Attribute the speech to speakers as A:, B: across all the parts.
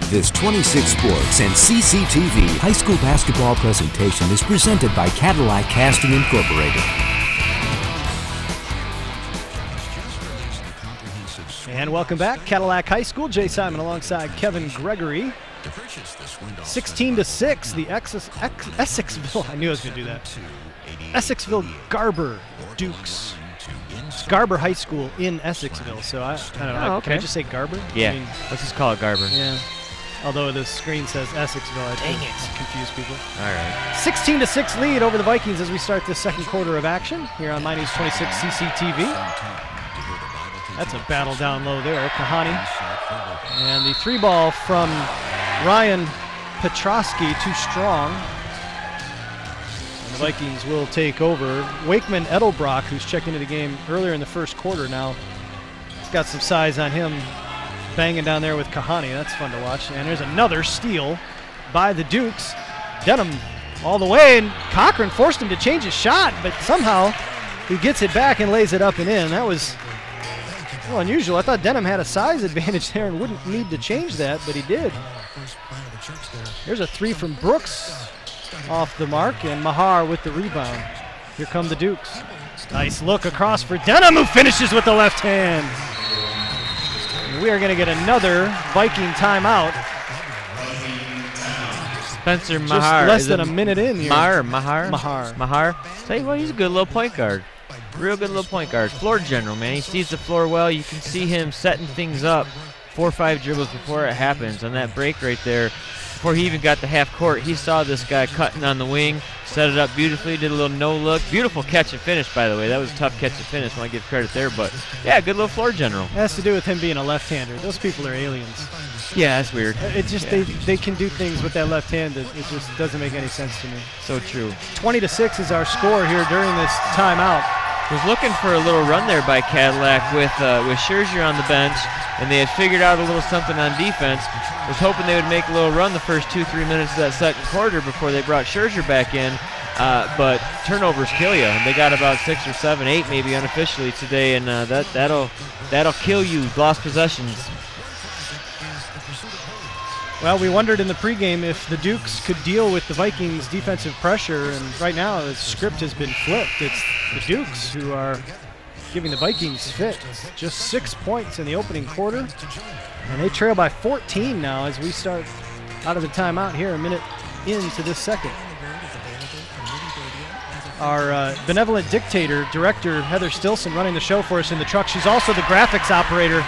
A: This 26 Sports and CCTV high school basketball presentation is presented by Cadillac Casting Incorporated.
B: And welcome back, Cadillac High School. Jay Simon alongside Kevin Gregory. 16-6, the Essexville. I knew I was going to do that. Essexville Garber Dukes. It's Garber High School in Essexville. So I don't know.
C: Oh, okay.
B: Can I just say Garber?
C: Yeah.
B: I mean,
C: let's just call it Garber.
B: Yeah. Although the screen says Essexville, I think it's confuse people.
C: All right.
B: 16-6 lead over the Vikings as we start the second quarter of action here on My News 26 CCTV. That's a battle down low there, Kahani. And the three ball from Ryan Petrosky, too strong. And the Vikings will take over. Wakeman Edelbrock, who's checked into the game earlier in the first quarter now, he's got some size on him, banging down there with Kahani. That's fun to watch. And there's another steal by the Dukes. Denham all the way, and Cochran forced him to change his shot, but somehow he gets it back and lays it up and in. That was unusual. I thought Denham had a size advantage there and wouldn't need to change that, but he did. Here's a three from Brooks off the mark, and Mahar with the rebound. Here come the Dukes. Nice look across for Denham, who finishes with the left hand. And we are going to get another Viking timeout.
C: Spencer Mahar.
B: Just less than a minute in here.
C: Mahar. Tell you what, he's a good little point guard. Real good little point guard. Floor general, man. He sees the floor well. You can see him setting things up 4 or 5 dribbles before it happens. On that break right there, before he even got to half court, he saw this guy cutting on the wing, set it up beautifully, did a little no-look. Beautiful catch and finish, by the way. That was a tough catch and finish. I want to give credit there. But, yeah, good little floor general.
B: It has to do with him being a left-hander. Those people are aliens.
C: Yeah, that's weird.
B: It's just they can do things with that left hand that it just doesn't make any sense to me.
C: So true.
B: 20-6 is our score here during this timeout.
C: Was looking for a little run there by Cadillac with Scherzer on the bench, and they had figured out a little something on defense. Was hoping they would make a little run the first 2-3 minutes of that second quarter before they brought Scherzer back in, but turnovers kill you. And they got about 6 or 7, 8 maybe unofficially today, and that'll kill you. Lost possessions.
B: Well, we wondered in the pregame if the Dukes could deal with the Vikings' defensive pressure, and right now the script has been flipped. It's the Dukes who are giving the Vikings fit. It's just 6 points in the opening quarter, and they trail by 14 now as we start out of the timeout here a minute into this second. Our benevolent dictator, director Heather Stilson, running the show for us in the truck. She's also the graphics operator.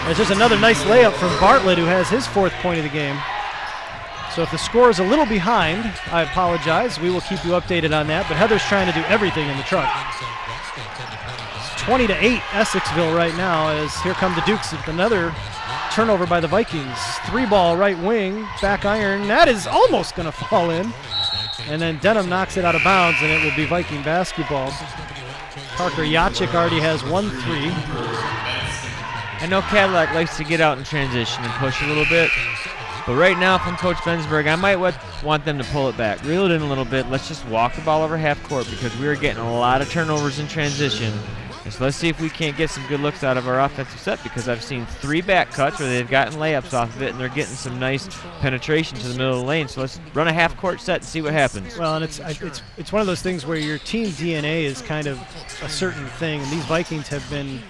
B: There's just another nice layup from Bartlett, who has his 4th point of the game. So if the score is a little behind, I apologize. We will keep you updated on that. But Heather's trying to do everything in the truck. It's 20-8 Essexville right now, as here come the Dukes with another turnover by the Vikings. 3-ball right wing, back iron. That is almost going to fall in. And then Denham knocks it out of bounds, and it will be Viking basketball. Parker Yachik already has 1 3.
C: I know Cadillac likes to get out in transition and push a little bit, but right now from Coach Bensberg, I might want them to pull it back. Reel it in a little bit. Let's just walk the ball over half court because we are getting a lot of turnovers in transition. And so let's see if we can't get some good looks out of our offensive set, because I've seen 3 back cuts where they've gotten layups off of it, and they're getting some nice penetration to the middle of the lane. So let's run a half court set and see what happens.
B: Well, and it's one of those things where your team DNA is kind of a certain thing, and these Vikings have been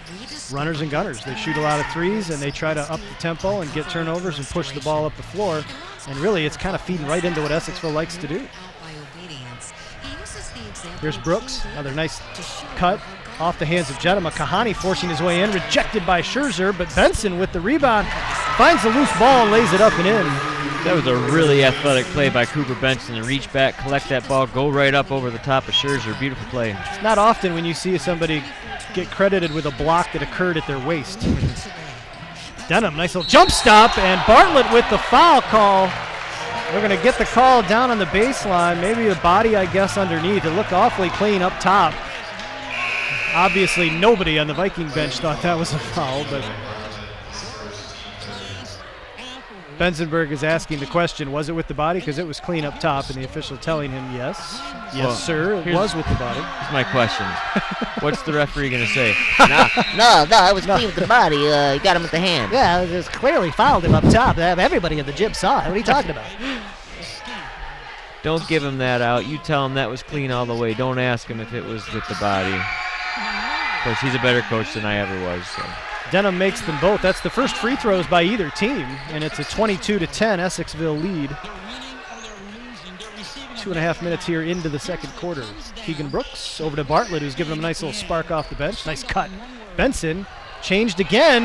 B: runners and gunners. They shoot a lot of threes, and they try to up the tempo and get turnovers and push the ball up the floor. And really, it's kind of feeding right into what Essexville likes to do. Here's Brooks, another nice cut off the hands of Jedema. Kahani forcing his way in, rejected by Scherzer, but Benson with the rebound finds the loose ball and lays it up and in.
C: That was a really athletic play by Cooper Benson to reach back, collect that ball, go right up over the top of Scherzer. Beautiful play.
B: It's not often when you see somebody get credited with a block that occurred at their waist. Denham, nice little jump stop, and Bartlett with the foul call. We're going to get the call down on the baseline, maybe a body, I guess, underneath. It looked awfully clean up top. Obviously, nobody on the Viking bench thought that was a foul, but Benzenberg is asking the question, was it with the body? Because it was clean up top, and the official telling him yes. Yes, sir, it was with the body.
C: Here's my question. What's the referee going to say?
D: No, it was clean with the body. You got him with the hand.
E: Yeah, it just clearly fouled him up top. Everybody in the gym saw it. What are you talking about?
C: Don't give him that out. You tell him that was clean all the way. Don't ask him if it was with the body. Of course, he's a better coach than I ever was. So.
B: Denham makes them both. That's the first free throws by either team, and it's a 22-10 Essexville lead. 2.5 minutes here into the second quarter. Keegan Brooks over to Bartlett, who's giving him a nice little spark off the bench. Nice cut. Benson changed again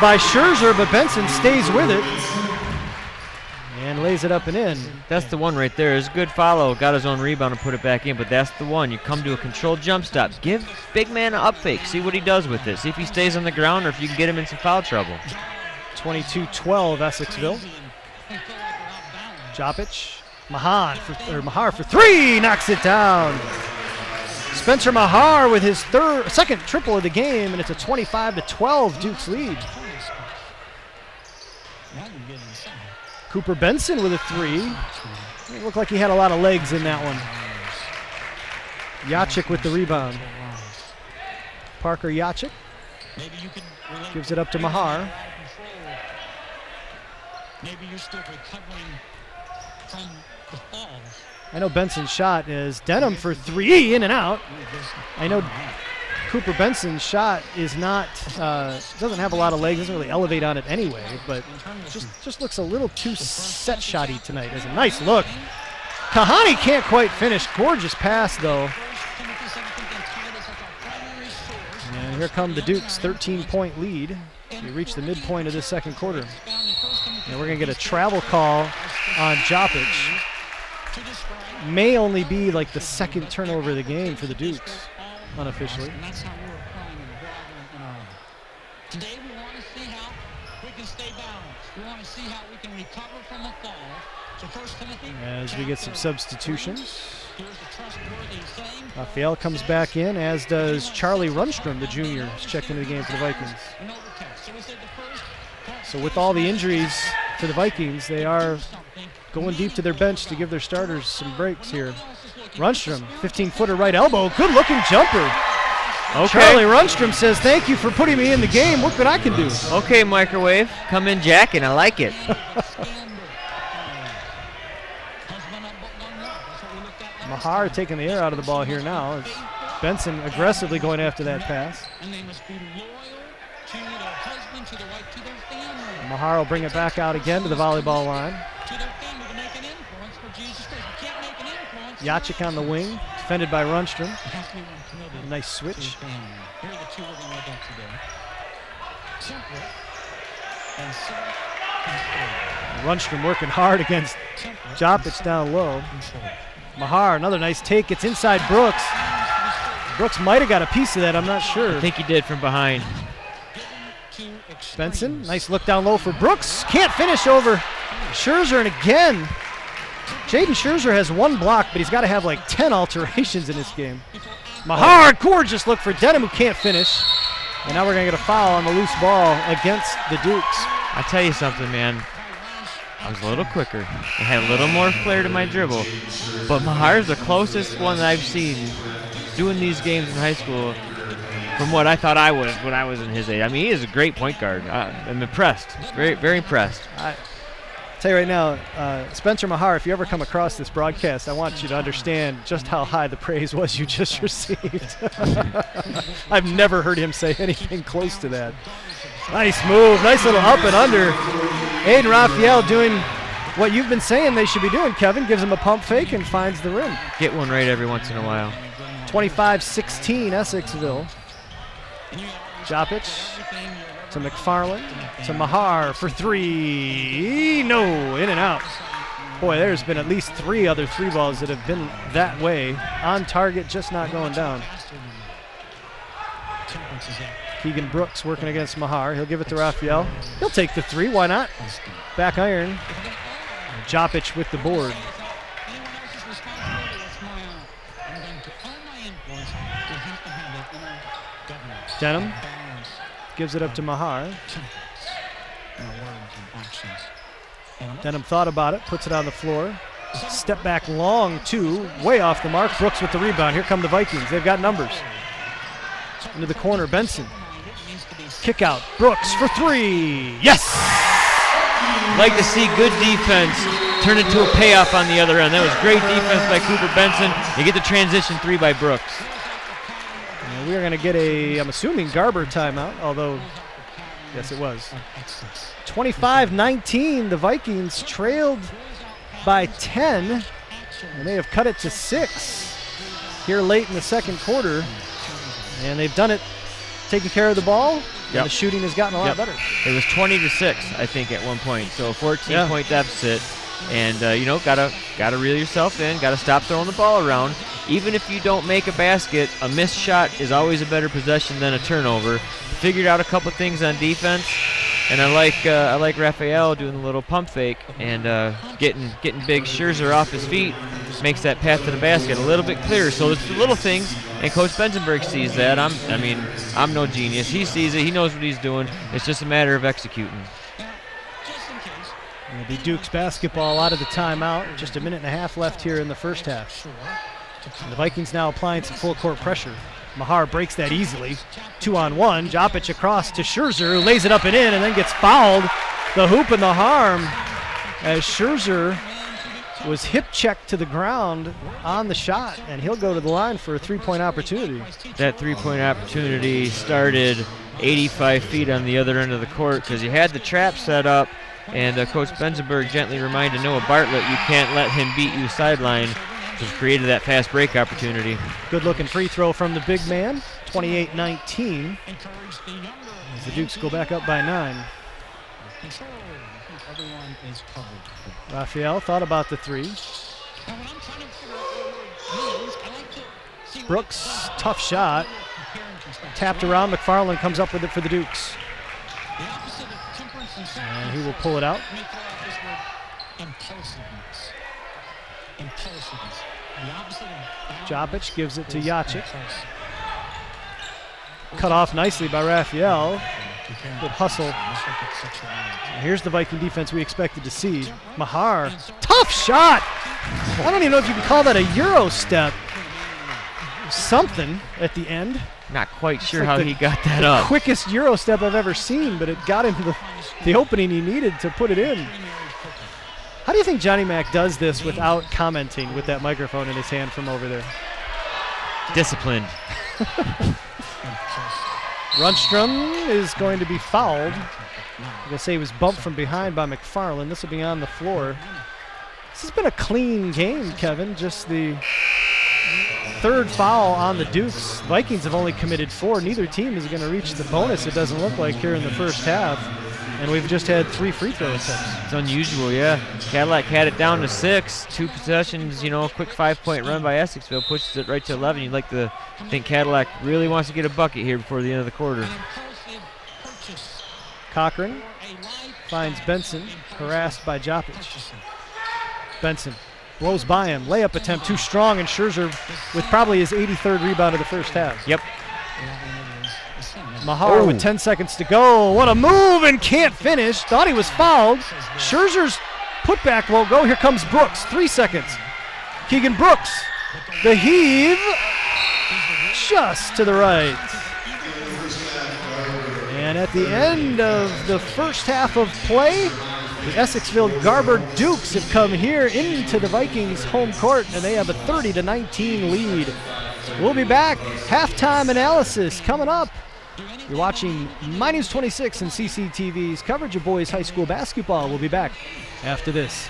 B: by Scherzer, but Benson stays with it and lays it up and in.
C: That's the one right there. It's a good follow. Got his own rebound and put it back in, but that's the one. You come to a controlled jump stop. Give big man an up fake. See what he does with it. See if he stays on the ground or if you can get him in some foul trouble.
B: 22-12 Essexville. Jopic. Mahar for three, knocks it down. Spencer Mahar with his second triple of the game, and it's a 25-12 Dukes lead. Cooper Benson with a three. It looked like he had a lot of legs in that one. Yachik with the rebound. Parker Yachik gives it up to Mahar. Maybe you're still recovering from the fall. I know Benson's shot is Denham for three, in and out. I know Cooper Benson's shot is not, doesn't have a lot of legs, doesn't really elevate on it anyway, but just looks a little too set shotty tonight. It's a nice look. Kahani can't quite finish. Gorgeous pass, though. And here come the Dukes, 13-point lead. We reach the midpoint of this second quarter. And we're going to get a travel call on Jopic. May only be like the second turnover of the game for the Dukes, unofficially.
F: Today we want to see how we can stay balanced. We want to see how we can recover from the fall. So first Timothy,
B: as we get some substitutions. Raphael comes back in, as does Charlie Runstrom, the junior, who's checked into the game for the Vikings. So with all the injuries for the Vikings, they are going deep to their bench to give their starters some breaks here. Runstrom, 15-footer right elbow, good-looking jumper. Okay. Charlie Runstrom says, thank you for putting me in the game. Look what I can do.
C: Okay, microwave. Come in jacking. I like it.
B: Mahar taking the air out of the ball here now. Benson aggressively going after that pass. Mahar will bring it back out again to the volleyball line. Yachik on the wing, defended by Runstrom. Nice switch. Runstrom working hard against Jopic down low. Mahar, another nice take. It's inside Brooks. Brooks might have got a piece of that, I'm not sure.
C: I think he did from behind.
B: Benson, nice look down low for Brooks. Can't finish over Scherzer, and again, Jaden Scherzer has one block, but he's got to have like 10 alterations in this game. Mahar, gorgeous look for Denham, who can't finish. And now we're going to get a foul on the loose ball against the Dukes.
C: I tell you something, man. I was a little quicker. I had a little more flair to my dribble. But Mahar's the closest one that I've seen doing these games in high school from what I thought I was when I was in his age. I mean, he is a great point guard. I'm impressed. Very, very impressed.
B: I tell you right now, Spencer Mahar, if you ever come across this broadcast, I want you to understand just how high the praise was you just received. I've never heard him say anything close to that. Nice move, nice little up and under. Aiden Raphael doing what you've been saying they should be doing, Kevin. Gives him a pump fake and finds the rim.
C: Get one right every once in a while.
B: 25-16 Essexville. Jopic to McFarland to Mahar for three. No, in and out. Boy, there's been at least 3 other 3 balls that have been that way. On target, just not going down. Keegan Brooks working against Mahar. He'll give it to Raphael. He'll take the 3. Why not? Back iron. Jopic with the board. Denham gives it up to Mahar. Denham thought about it, puts it on the floor. Step back long, two, way off the mark. Brooks with the rebound. Here come the Vikings. They've got numbers. Into the corner, Benson. Kick out, Brooks for three. Yes!
C: Like to see good defense turn into a payoff on the other end. That was great defense by Cooper Benson. They get the transition three by Brooks.
B: And we're going to get a, I'm assuming, Garber timeout, although, yes, it was. 25-19, the Vikings trailed by 10, and they have cut it to 6 here late in the second quarter. And they've done it taking care of the ball. And the shooting has gotten a lot better.
C: It was 20-6, I think, at one point. So a 14-point deficit. And, gotta reel yourself in. Got to stop throwing the ball around. Even if you don't make a basket, a missed shot is always a better possession than a turnover. Figured out a couple things on defense. And I like Raphael doing a little pump fake and getting big Scherzer off his feet. Makes that path to the basket a little bit clearer. So it's the little things, and Coach Benzenberg sees that. I'm no genius. He sees it. He knows what he's doing. It's just a matter of executing.
B: It'll be Duke's basketball out of the timeout. Just a minute and a half left here in the first half. And the Vikings now applying some full court pressure. Mahar breaks that easily. 2-on-1. Jopic across to Scherzer, who lays it up and in, and then gets fouled. The hoop and the harm as Scherzer was hip checked to the ground on the shot, and he'll go to the line for a three-point opportunity.
C: That three-point opportunity started 85 feet on the other end of the court because you had the trap set up, and Coach Benzenberg gently reminded Noah Bartlett you can't let him beat you sideline, which created that fast break opportunity.
B: Good-looking free throw from the big man, 28-19. As the Dukes go back up by 9. Raphael thought about the three. Brooks, tough shot. Tapped around, McFarland comes up with it for the Dukes. And he will pull it out. Jopic gives it to Yacic. Cut off nicely by Raphael. Good hustle. And here's the Viking defense we expected to see. Mahar, tough shot! I don't even know if you can call that a Euro step. Something at the end.
C: Not quite sure
B: like
C: how he got that up.
B: Quickest Euro step I've ever seen, but it got him the opening he needed to put it in. How do you think Johnny Mac does this without commenting with that microphone in his hand from over there?
C: Disciplined.
B: Rundstrom is going to be fouled. I'm going to say he was bumped from behind by McFarland. This will be on the floor. This has been a clean game, Kevin. Just the third foul on the Dukes. Vikings have only committed 4. Neither team is going to reach the bonus, it doesn't look like, here in the first half. And we've just had 3 free throw attempts.
C: It's unusual, yeah. Cadillac had it down to 6. 2 possessions, a quick 5-point run by Essexville pushes it right to 11. You'd like to think Cadillac really wants to get a bucket here before the end of the quarter.
B: Cochran finds Benson, harassed by Jopic. Benson blows by him. Layup attempt too strong, and Scherzer with probably his 83rd rebound of the first half.
C: Yep.
B: Mahar with 10 seconds to go. What a move, and can't finish. Thought he was fouled. Scherzer's putback won't go. Here comes Brooks. 3 seconds. Keegan Brooks. The heave. Just to the right. And at the end of the first half of play, the Essexville Garber Dukes have come here into the Vikings home court, and they have a 30-19 lead. We'll be back. Halftime analysis coming up. You're watching My News 26 and CCTV's coverage of boys high school basketball. We'll be back after this.